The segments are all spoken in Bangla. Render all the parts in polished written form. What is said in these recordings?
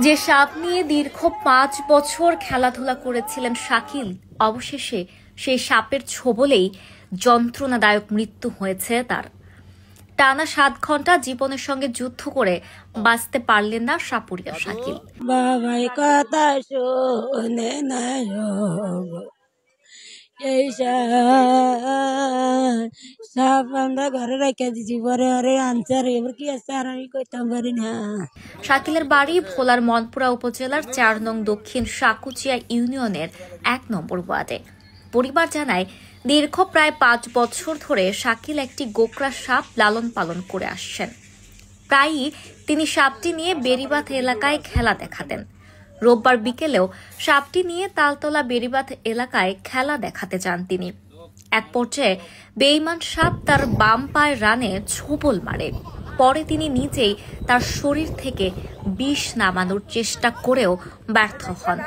যে সাপ নিয়ে দীর্ঘ 5 বছর খেলাধুলা করেছিলেন শাকিল, অবশেষে সেই সাপের ছোবলেই যন্ত্রণাদায়ক মৃত্যু হয়েছে তার। টানা 7 ঘন্টা জীবনের সঙ্গে যুদ্ধ করে বাঁচতে পারলেন না সাপুরিয়া শাকিল। বাবাই কথা শোনে না সাপ আমরা ঘরে রেখে দিচ্ছি, পরে আরে আনসার এবার কি আছে আর আমি করতে পারি না। শাকিলের বাড়ি ভোলার মনপুরা উপজেলার 4 নং দক্ষিণ সাকুচিয়া ইউনিয়নের 1 নম্বর ওয়ার্ডে। পরিবার জানায়, দীর্ঘ প্রায় 5 বছর ধরে শাকিল একটি গোকরা সাপ লালন পালন করে আসছেন। প্রায়ই তিনি সাপটি নিয়ে বেড়িবাঁধ এলাকায় খেলা দেখাতেন। রোববার বিকেলেও সাপটি নিয়ে তালতলা বেড়িবাঁধ এলাকায় খেলা দেখাতে যান তিনি। এক পর্যায়ে বেঈমান সাপ তার বাম পায়ের রানে ছোবল মারে। পরে তিনি নিজেই তার শরীর থেকে বিষ নামানোর চেষ্টা করেও ব্যর্থ হন।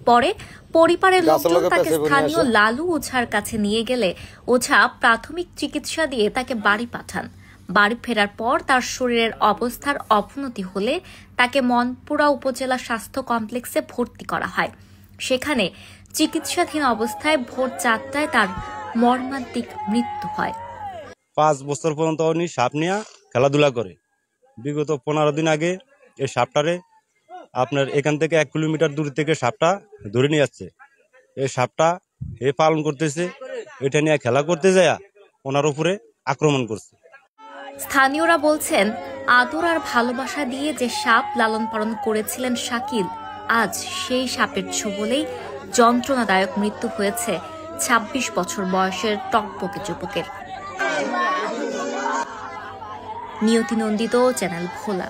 পরে পরিবারের লোকজন তাকে স্থানীয় লালু ওঝার কাছে নিয়ে গেলে ওঝা প্রাথমিক চিকিৎসা দিয়ে তাকে বাড়ি পাঠান। বাড়ি ফেরার পর তার শরীরের অবস্থার অবনতি হলে তাকে মনপুরা উপজেলা স্বাস্থ্য কমপ্লেক্সে ভর্তি করা হয়। সেখানে চিকিৎসাধীন অবস্থায় ভোর 4টায় তার মর্মান্তিক মৃত্যু হয়। 5 বছর পর্যন্ত উনি সাপ নিয়ে খেলাধুলা করে। বিগত 15 দিন আগে এই সাপটারে আপনার এখান থেকে 1 কিলোমিটার দূর থেকে সাপটা ধরে নিয়ে যাচ্ছে। এই সাপটা এ পালন করতেছে, এটা নিয়ে খেলা করতে যায় ওনার উপরে আক্রমণ করছে। স্থানীয়রা বলছেন, আদর আর ভালোবাসা দিয়ে যে সাপ লালন পালন করেছিলেন শাকিল, আজ সেই সাপের ছোবলেই যন্ত্রণাদায়ক মৃত্যু হয়েছে 26 বছর বয়সের টকবকে যুবকের। নিয়তি নন্দিত, চ্যানেল ভোলা।